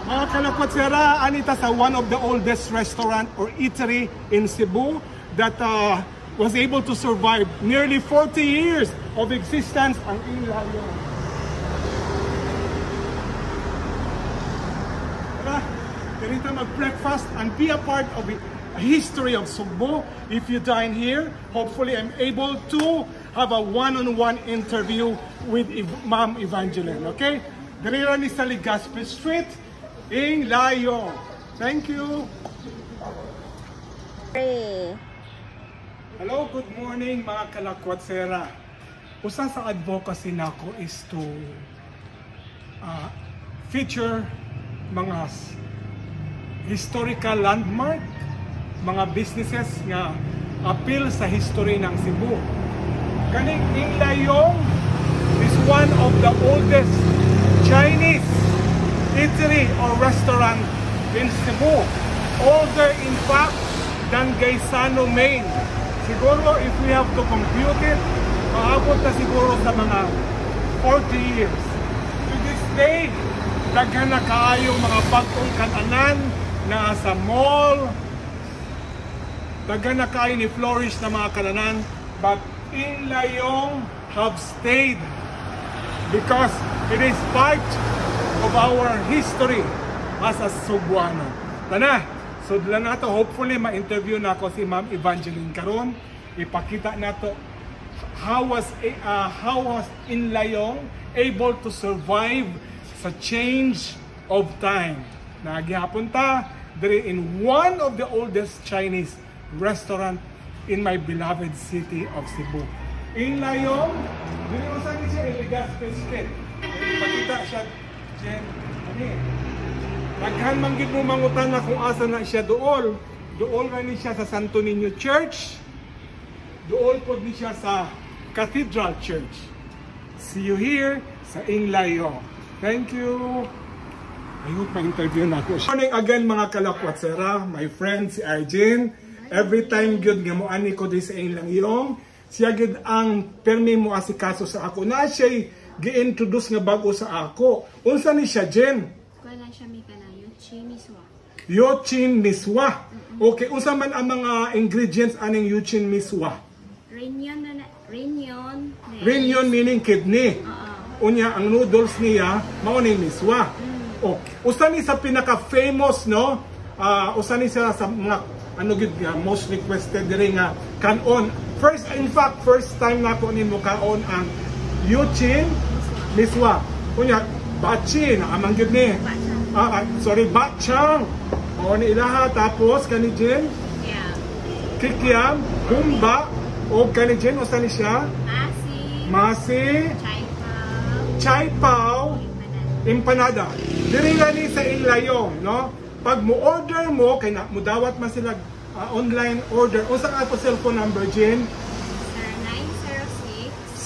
Mga kalakwatsera, anita sa one of the oldest restaurant or eatery in Cebu that was able to survive nearly 40 years of existence ang Inlayon. Tara, ganito mag-breakfast and be a part of the history of Cebu. If you dine here, hopefully I'm able to have a one-on-one interview with Ma'am Evangeline, okay? Diri ni sa Legazpi Street, Inlayon. Thank you. Hey. Hello, good morning mga kalakwatsera. Usa sa advocacy nako is to feature mga historical landmark, mga businesses nga appeal sa history ng Cebu. Kaning Inlayon is one of the oldest Chinese eatery or restaurant in Cebu. Older in fact than Gaisano Main. Siguro if we have to compute it, maabot na siguro sa mga 40 years. To this day, daghan na kaayong mga bagong kananan na sa mall. Daghan na kaayo ni flourish na mga kananan. But Inlayon have stayed because it is part of our history as a Cebuano. Tana, so dila nato, hopefully ma-interview na ako si Ma'am Evangeline karon. Ipakita nato how was Inlayon able to survive sa change of time. Nagihapon ta diri in one of the oldest Chinese restaurant in my beloved city of Cebu. Inlayon, diri usan ni siya Legazpi Street. Ipakita siya Jen, naghan manggit mo mangutan na kung asa na siya dool. Dool nga ni siya sa Santo Niño Church. Dool po ni siya sa Cathedral Church. See you here sa Inlayon. Thank you. I hope ma-interview na ako. Good morning again mga kalakwatsera, my friend si Arjen. Every time gyud nga mo ani ko di sa Inlayon, siya gyud ang permi mo asikaso sa ako na siya gi-introduce nga bago sa ako. Unsa ni siya, Jen? Wala siya may kana, Yochin Miswa. Yochin Miswa. Okay, unsa man ang mga ingredients aning Yochin Miswa? Renyon meaning kidney. Unya ang noodles niya mao ni miswa. Oh, usa ni sa pinaka-famous no? Usa ni sa mga ano gid most requested diri nga kanon. First time na ko nimo kaon ang Yochin Miswa. Kunya, bachin, amang gyud ni. Bachang. O ni ilaha tapos kani Jen? Kikiam, humba, o kani Jen usa ni siya? Masi. Chai pao. Empanada. Diri ni sa Inlayon, no? Pag mo order mo kay na mudawat man sila online order. Unsa ka po cellphone number Jen?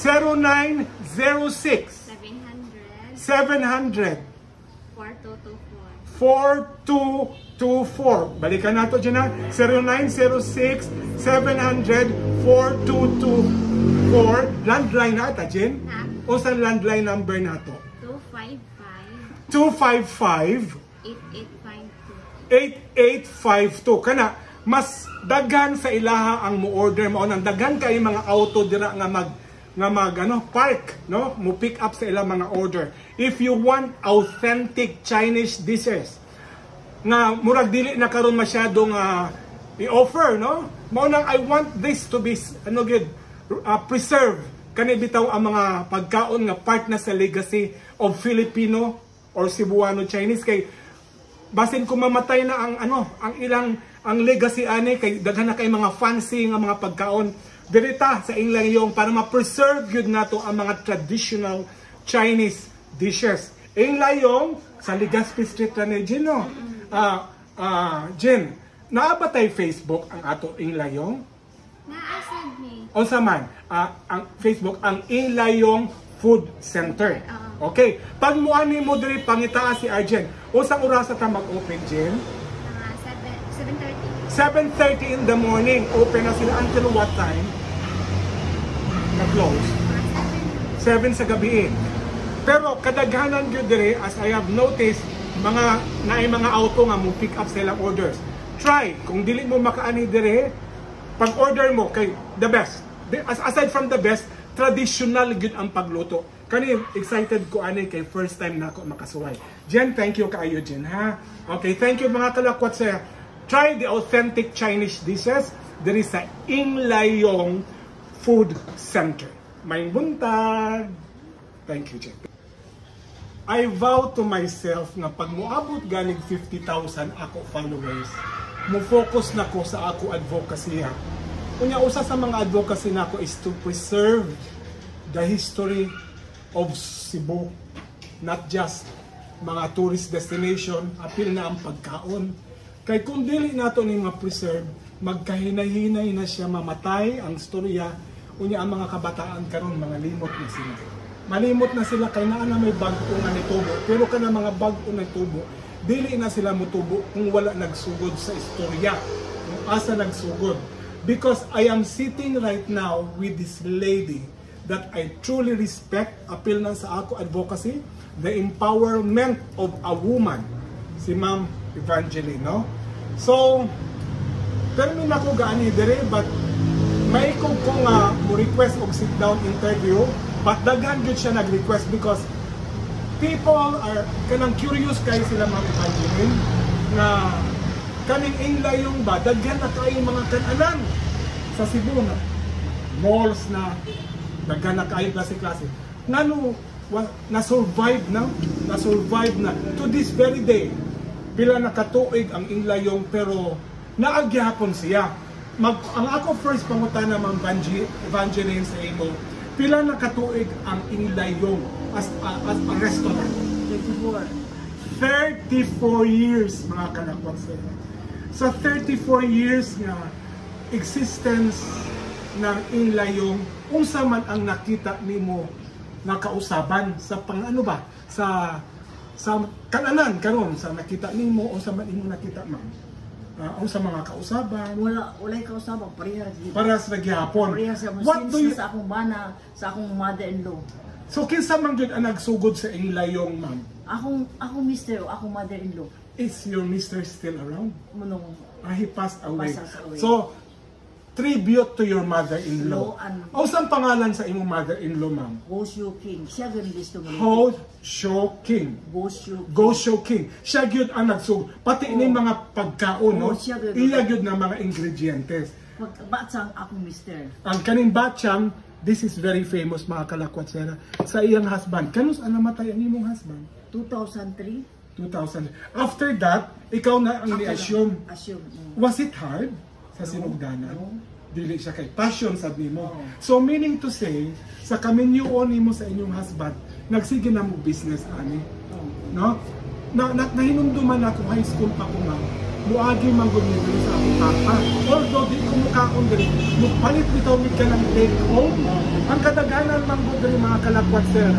0906 700 4224. Balikan nato dyan na. 0906 700 4224. Landline na ata, Jen? O sa landline number nato? 255 8852. Kana, mas daghan sa ilaha ang mo-order mo. Nang daghan kay mga auto dira nga park, no? Mo pick up sa ilang mga order. If you want authentic Chinese dishes na murag dili na karon masyadong i-offer, no? Mao nang I want this to be preserve kani bitaw ang mga pagkaon nga part na sa legacy of Filipino or Cebuano Chinese kay basin kung mamatay na ang legacy ani kay daghan na kay mga fancy nga mga pagkaon dirita sa Inlayon para ma-preserve yun nato ang mga traditional Chinese dishes. Inlayon sa Legazpi Street na ni Jen, no? Jen, naabatay Facebook ang ato Inlayon? Naasad ni. O saman, ang Facebook, ang Inlayon Food Center. Okay. Pag muani mo diri pangita si Arjen, usang orasa ta mag-open, Jen? 7:30 in the morning. Open na sila until what time? Na-close? 7 sa gabi. Pero kadaghanan gyud dire as I have noticed naay mga auto nga mo pick up sa ilang orders. Try kung dili mo makaani dire, pag order mo kay the best. Aside from the best, traditional good ang pagluto. Kani excited ko ani kay first time nako makasuway. Jen, thank you kaayo Jen ha. Okay, thank you mga kalakwat sa try the authentic Chinese dishes. There is sa Inglayong Food Center. May buntag. Thank you, Jen. I vow to myself na pag moabot galing 50,000 ako followers, mo focus na ko sa ako advocacy. Unya usa sa mga advocacy nako is to preserve the history of Cebu, not just mga tourist destination, apil na ang pagkaon. Kay kung dili nato ni ma-preserve, magkahinay-hinay na siya, mamatay ang storya. Unya ang mga kabataan karon mga limot na sila. Malimot na sila kay naa na may bag-o nga nitubo. Pero kana mga bag-o na tubo, dili na sila mutubo kung wala nagsugod sa istorya. Kung asa nagsugod. Because I am sitting right now with this lady that I truly respect, apil na sa ako advocacy, the empowerment of a woman, si Ma'am Evangeline, no? So, termin ako gaani dire, but may kong mo request og sit down interview, but daghan gyud siya nag-request because people are kanang curious kay sila Ma'am Evangeline na kaning Inglayong ba daghan na kay mga kananan sa Cebu na malls na daghan na kay klase-klase ngano na-survive na to this very day. Pila na katuig ang Inglayong pero naagyapon siya. Ang ako first pangutana Ma'am Evangeline sa imo, pila na katuig ang Inglayong as a restaurant? 34 years mga kanakwat sila. Sa 34 years nga existence ng Inglayong, unsa man ang nakita nimo na kausaban sa pang-ano ba sa kananan karon sa nakita nimo o sa man imo nakita ma'am o sa mga kausaban walay kausaban parehas ra gihapon. What do you sa akong mana sa akong mother-in-law? So kinsa man gyud ang nagsugod sa Inglayong ma'am? Akong mister o akong mother-in-law. Is your mister still around? Munong he passed away. away. So tribute to your mother-in-law. O saan pangalan sa imong mother-in-law, ma'am? Go Shio King. Siya gyud gusto mo. Ho Shio King. Go Shio King. Siya gyud ang nagsug. Pati ni mga pagkaon, no? Iya gyud na mga ingredientes. Batsang akong mister. Ang kaning batsang, this is very famous mga kalakwat sir. Sa iyang husband. Kanus ang namatay ang imong husband? 2003. 2000. After that, ikaw na ang ni-assume. Was it hard sa sinugdanan? No. Dili siya kay passion sad nimo. So meaning to say, sa kaminyuon nimo sa inyong husband, nagsige na mo business ani. No? Nahinumduman ako high school pa ko ma'am. Muagi man gud diri sa akong papa. Although di ko mukaon diri, mupalit bitaw mi ka ng take home. Ang kadaghanan man gud diri mga kalakwat sir.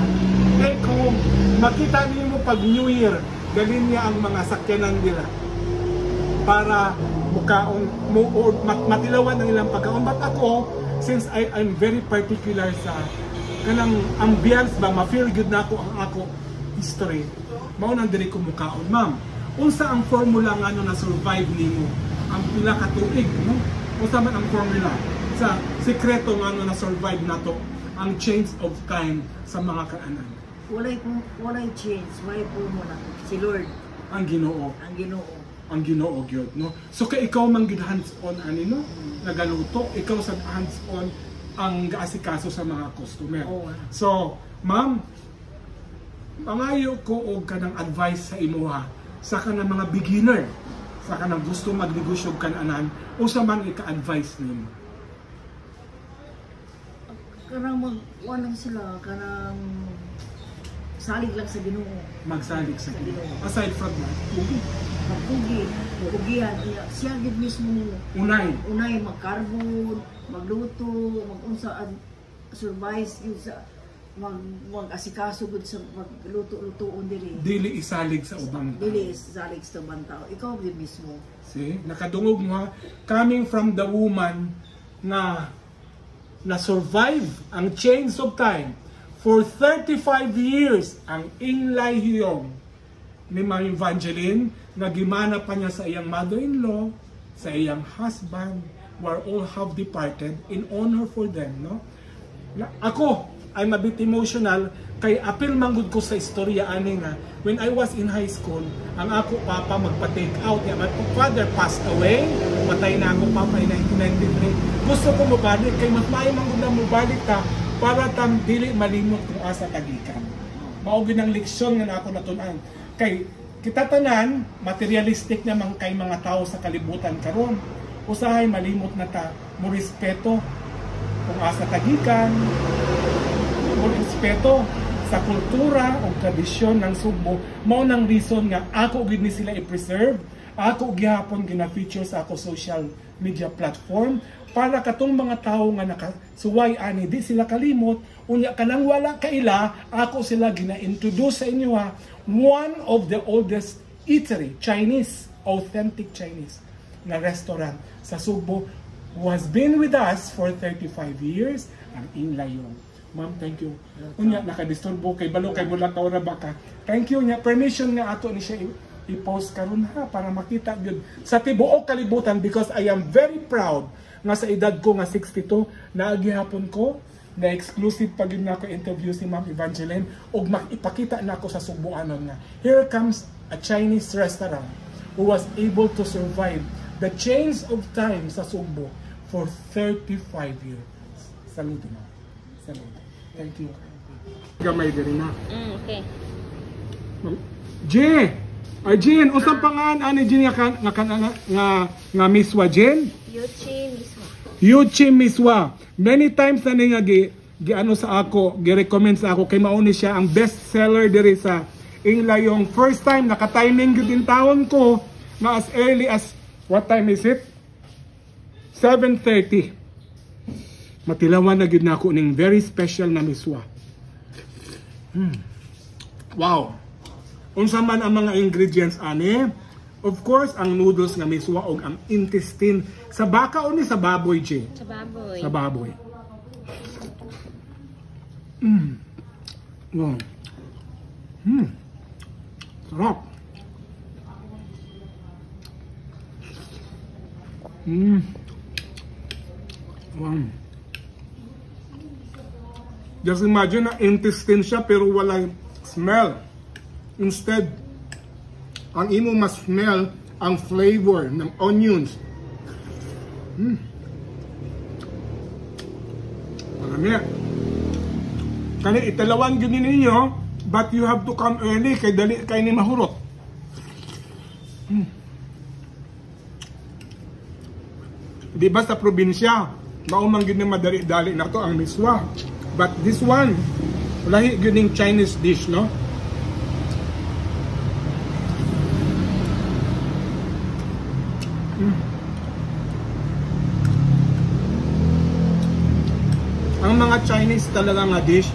Take home. Makita nimo pag New Year, galin niya ang mga sakyanan nila para mukaon mo or matilawan ng ilang pagkaon. But ako, since I'm very particular sa kanang ambience ba, ma-feel good na ako ang ako history, mao nang diri ko mukaon. Ma'am, unsa ang formula nga na survive nimo ang pila ka tuig, no? Unsa man ang formula sa sekreto nga na survive nato ang change of time sa mga kaanan? Walay change, walay po mo na si Lord. Ang Ginoo. Ang Ginoo gyud, no? So kay ikaw man gid hands-on ani, no? Nagaluto, ikaw sa hands-on ang gaasikaso sa mga customer. So, ma'am, pangayo ko og kanang advice sa imuha sa kanang mga beginner, sa kanang gusto magnegosyo kananan, o sa man ika-advise nimo? Kanang magwanang sila, kanang salig lang sa Ginoo. Magsalig sa Ginoo. Aside from that, pugihan. Siya gid mismo unay magkarbon, magluto, magunsa survive yun sa mag-asikaso gud sa magluto-lutoon diri. Dili isalig sa ubang tao. Dili isalig sa ubang tao. Ikaw gid mismo. See, nakadungog mo ha, coming from the woman na survive ang change of time for 35 years ang Inglayong ni Ma'am Evangeline nga gimana pa niya sa iyang mother-in-law, sa iyang husband, were all have departed in honor for them, no? Ako, I'm a bit emotional kay apil manggod ko sa istorya ani nga when I was in high school ang ako papa magpa-take out niya. My father passed away, matay na ako papa in 1993. Gusto ko mabalik kay mas maayo manggod na mabalik ta para tam dili malimot kung asa tagikan. Mao gyud ang leksyon nga ako natun-an kay kita tanan materialistic naman kay mga tao sa kalibutan karon. Usahay malimot na ta mo respeto kung asa tagikan, mo respeto sa kultura o tradisyon ng Sugbo. Mao nang reason nga ako gid ni sila i-preserve, ako gihapon gina-feature sa ako social media platform para katong mga tao nga nakasuway ani di sila kalimot unya kanang wala kaila ako sila gina-introduce sa inyo ha. One of the oldest eatery, Chinese, authentic Chinese na restaurant sa Sugbo who has been with us for 35 years, ang Inglayon. Ma'am, thank you. Unya, nakadisturbo kay balo kay bulakaw ra baka. Thank you niya. Permission nga ato ni siya i-post karon ha para makita gyud sa tibuok kalibutan because I am very proud nga sa edad ko nga 62 na gihapon ko na exclusive pag yun nako interview si Ma'am Evangeline ug makipakita na ako sa Sugboanon nga here comes a Chinese restaurant who was able to survive the change of time sa Sugbo for 35 years. Salute mo. Salute. Thank you. Gamay din na. Okay. Jen! Ay Jen, usap pangan ani Jen nga miswa Jen? Yuchi Miswa. Yuchi Miswa. Many times na nga ano sa ako, gi-recommend sa ako kay mauni siya ang best seller diri sa Inglayong. First time naka-timing gyud in taon ko na as early as what time is it? 7:30. Matilawan na gid nako ning very special na miswa. Wow. Unsa man ang mga ingredients ani? Of course, ang noodles nga miswa ug ang intestine sa baka o ni sa baboy, J? Sa baboy. Sa baboy. Wow. Sarap. Wow. Just imagine na intestine siya pero wala smell. Instead, ang imo mas smell ang flavor ng onions. Marami. Kani italawan yun ninyo, but you have to come early kay dali kay ni mahurot. Di ba sa probinsya, maumang yun na madali-dali na to ang miswa. But this one, lahi yun yung Chinese dish, no? Ang mga Chinese talaga nga dish,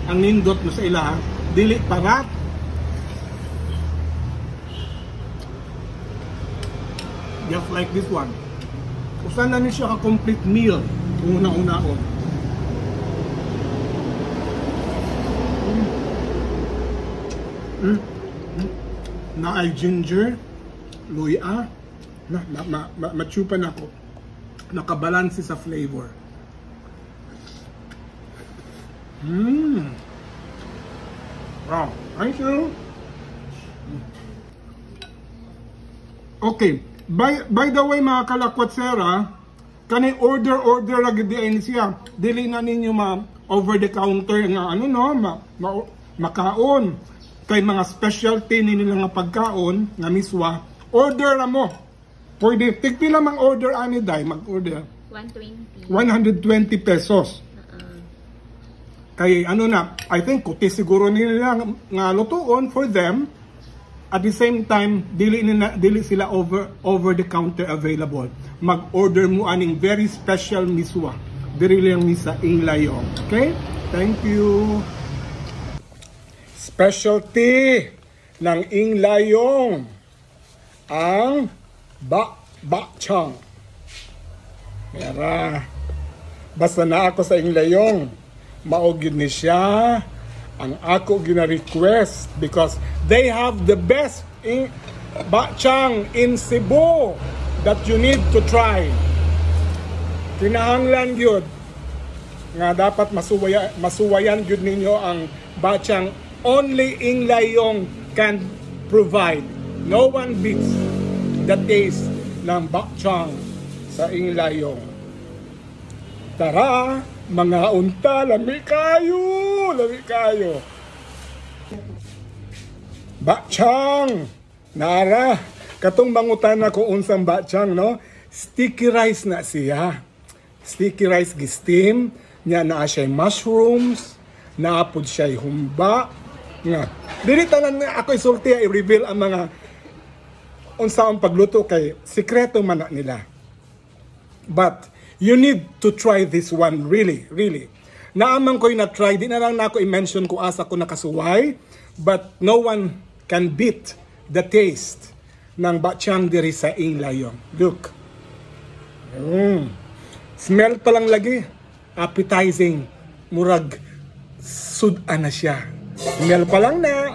ang nindot mo sa ilaha, dili parat. Just like this one. Usan na niya siya ka-complete meal. Una-una-on. Na ay ginger, luya, machupan ako. Nakabalansi sa flavor. Wow, thank you. Okay, by the way mga kalakwatsera, kani order lagi di ay siya. Dili na ninyo over the counter nga ano no, makaon. Kay mga specialty nila nga pagkaon nga miswa, order na mo. Pwede tigpila mang order ani day mag-order. 120. 120 pesos. Kay ano na, I think kuti siguro nila nga lutuon for them. At the same time, dili sila over the counter available. Mag-order mo aning very special miswa. Diri lang ni sa Inglayong. Okay? Thank you. Specialty ng Inglayong ang bakchang. Basta na ako sa Inglayong, maugid ni siya ang ako gina-request because they have the best bakchang in Cebu that you need to try. Kinahanglan yun nga dapat masuwayan yun ninyo ang bakchang only Inglayong can provide. No one beats the taste ng bakchang sa Inglayong. Tara, mga unta, lami kayo. Bakchang, nara, katong mangutan na kung unsang bakchang, no? Sticky rice na siya. Sticky rice gistim, niya naa siya mushrooms, naapod siya humba. Nga. Dili tanan ako isulti i-reveal ang mga unsa ang pagluto kay sikreto man na nila. But you need to try this one really. Naamang ko'y na-try, di na lang na ako i-mention kung asa ko nakasuway, but no one can beat the taste ng bakchang diri sa Inglayong. Look. Smell pa lang lagi. Appetizing. Murag sudan na siya. Smell pa lang na.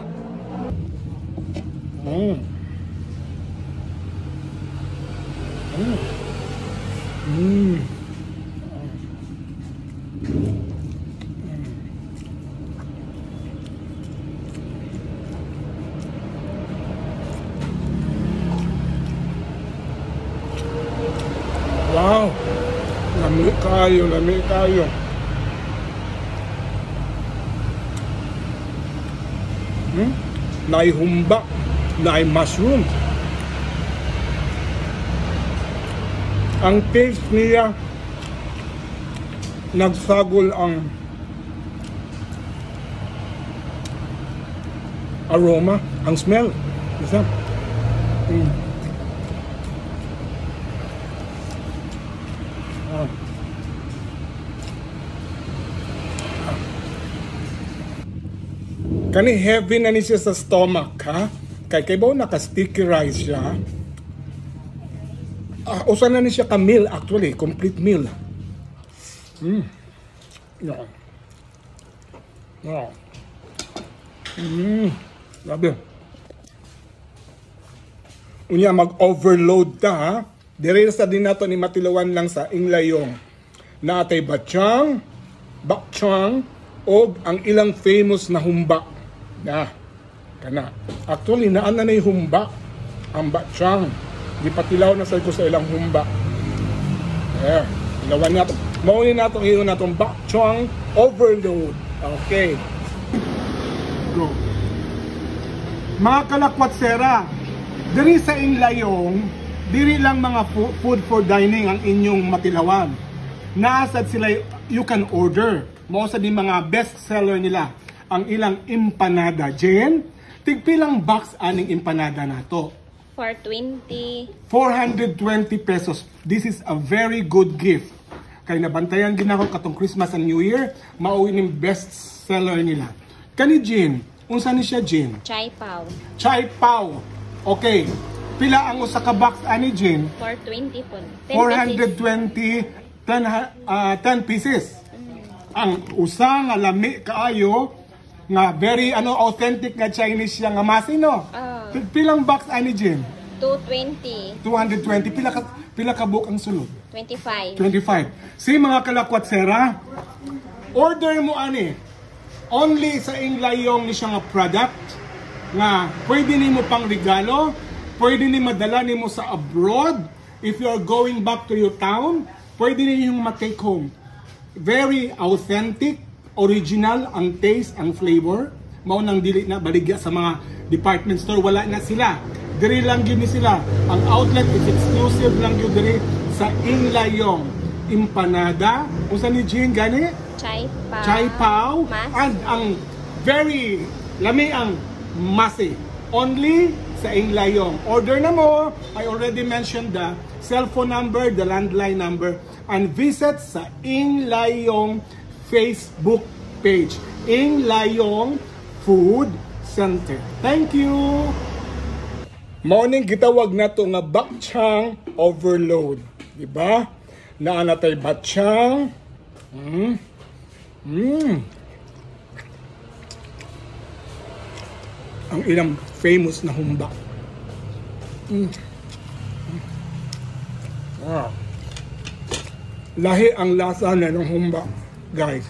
Wow! Lami kayo. Naay humba, naay mushroom. Ang taste niya, nagsagol ang aroma, ang smell. Isa. Kani heavy na ni siya sa stomach, ha? Kay baw naka-sticky rice siya. Usa na ni siya ka meal actually, complete meal. Yeah. Wow. Grabe. Unya mag-overload ta, ha? Dire sa din nato ni matilawan lang sa Inglayong. Naatay bakchang, o ang ilang famous na humba. Kana. Actually, naan na yung humba. Ang bakchang. Di patilaw na sa ko sa ilang humba. Ilawan nato. Maunin nato ngayon natong bakchang overload. Okay. Go. Mga kalakwatsera, diri sa Inglayong, diri lang mga food for dining ang inyong matilawan. Naasad sila, you can order. Mao sa di mga best seller nila ang ilang empanada. Jen, tigpilang box aning empanada nato? 420. 420 pesos. This is a very good gift. Kay nabantayan ginako katong Christmas and New Year, mao ining best seller nila. Kani Jen, unsa ni siya Jen? Chai pao. Chai pao. Okay. Pila ang usa ka box ani Jen? 420 po. 420 10 pieces. Ang usa nga lami kaayo nga very authentic nga Chinese siya nga masino. Pilang box ani Jim? 220. 220 pila ka book ang sulod? 25. Si mga kalakwatsera, order mo ani. Only sa Inglayong ni siya nga product nga pwede nimo pang regalo, pwede ni madala nimo sa abroad if you are going back to your town, pwede ninyong ma-take home. Very authentic, original ang taste, ang flavor. Mao nang dili na baligya sa mga department store, wala na sila. Diri lang gyud ni sila. Ang outlet is exclusive lang gyud diri sa Inglayong. Empanada, usa ni Jean gani? Chai pao. And ang very lami ang masi. Only sa Inglayong. Order na mo. I already mentioned the cellphone number, the landline number, and visit sa Inglayong Facebook page. Inglayong Food Center. Thank you! Morning, gitawag na to nga bakchang overload. Diba? Naanatay bakchang. ang ilang famous na humba. Wow. Lahi ang lasa na ng humba, guys.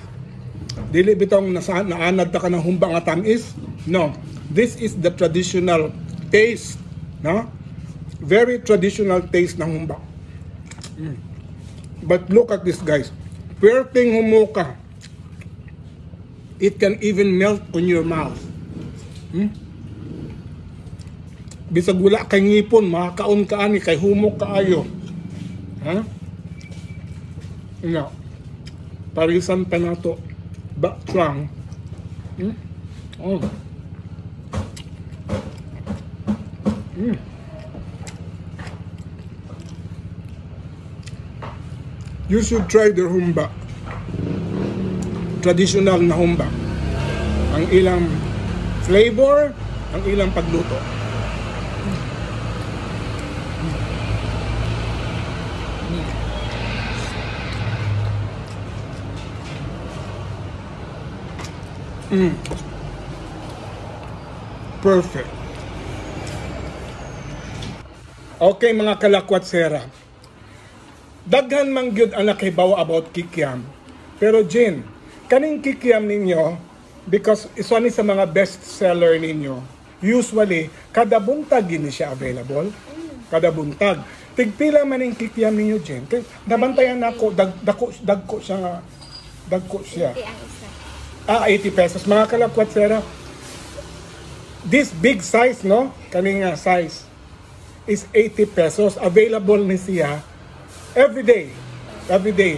Dili bitong naanad ta ka ng humba nga tamis. No, this is the traditional taste, no? Very traditional taste ng humba. But look at this, guys. Perting humuka. It can even melt on your mouth. Bisag wala kay ngipon, makakaon ka ani kay humok kaayo. Ha? No. Parisan pa nato. Baktrang. Oh. You should try the humba. Traditional na humba. Ang ilang flavor, ang ilang pagluto. Perfect. Okay mga kalakwatsera. Daghan man gyud ang nakibaw about kikiam. Pero Jen, kaning kikiam ninyo, because isa ni sa mga best seller ninyo, usually kada buntag gini siya available. Kada buntag. Tigpila man ang kikiam ninyo, Jen. Kay nabantayan nako dagko siya. 80 pesos. Mga kalakwatsera, this big size, no? Kaning size is 80 pesos. Available ni siya every day. Every day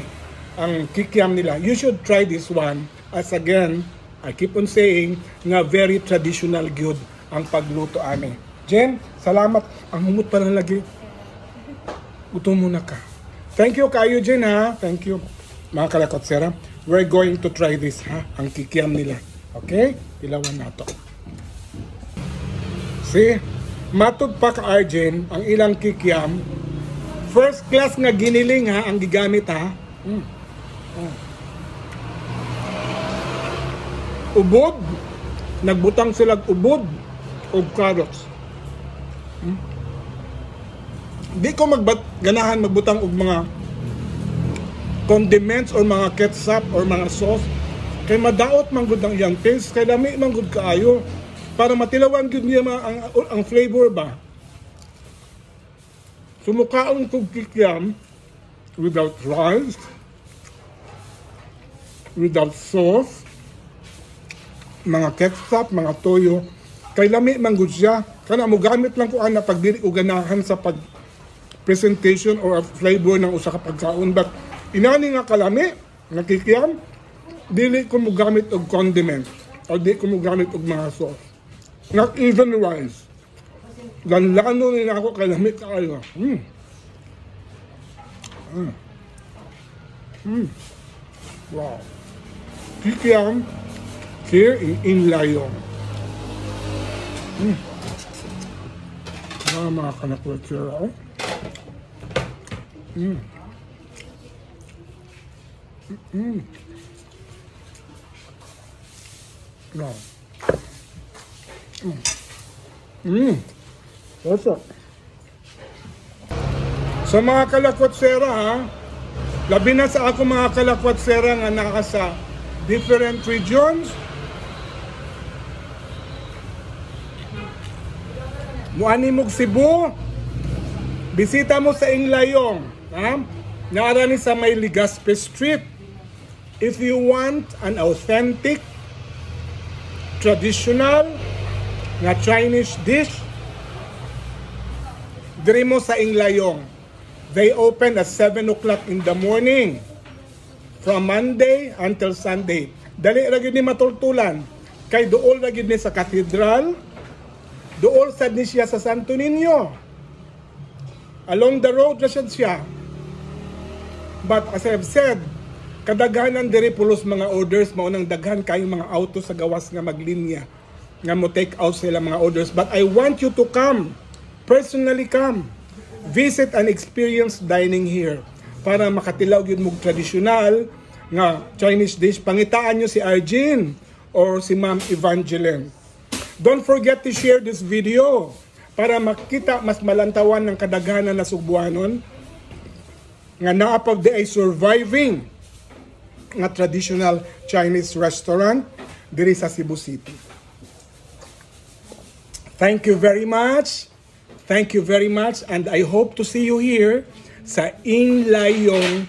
ang kikiam nila. You should try this one. As again, I keep on saying nga very traditional good ang pagluto ani. Jen, salamat. Ang humot pa lang lagi. Gutom muna ka. Thank you kayo, Jen, ha? Thank you. Mga kalakwatsera, we're going to try this, ha? Ang kikiam nila. Okay? Ilawan nato. See? Matud pa ka, Arjen, ang ilang kikiam. First class nga giniling, ha? Ang gigamit, ha? Ubod. Nagbutang sila ubod o carrots. Di ko ganahan magbutang og mga condiments or mga ketchup or mga sauce kay madaot man gud ang iyang taste, kay lami man gud kaayo para matilawan gud niya ang flavor ba. Sumukaon kog kikiam without rice, without sauce, mga ketchup, mga toyo, kay lami man gud siya. Kana mo gamit lang ko ana pag dili ko ganahan sa pag presentation or flavor ng usa ka pagkaon, but inani nga kalami, nakikiam, dili ko mo gamit og condiment o di ko mo gamit og mga sauce. Not even rice. Lanlano nila ako kalami kaayo. Wow. Kikiam here in Inlayong. Mga kanakwatsera. Wow. What's up? Sa mga kalakwatsera, ha? Labi na sa ako mga kalakwatsera nga nakasa different regions. Muani mo Cebu, bisita mo sa Inglayong, ha? Naara ni sa may Legazpi Street. If you want an authentic, traditional, nga Chinese dish, diri mo sa Inglayong. They open at 7 o'clock in the morning from Monday until Sunday. Dali ra gyud ni matultulan kay duol ra gyud ni sa cathedral, duol sad ni siya sa Santo Niño. Along the road ra siya. But as I've said, kadaghanan diri pulos mga orders, mao nang daghan kayo mga auto sa gawas nga maglinya nga mo take out sila mga orders. But I want you to come, personally come, visit and experience dining here para makatilaw yun mong tradisyonal nga Chinese dish. Pangitaan nyo si Arjin or si Ma'am Evangeline. Don't forget to share this video para makita mas malantawan ng kadaghanan na Subuanon nga naapag di ay surviving nga traditional Chinese restaurant diri sa Cebu City. Thank you very much. Thank you very much, and I hope to see you here sa Inlayong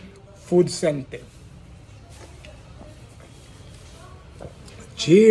Food Center. Cheers!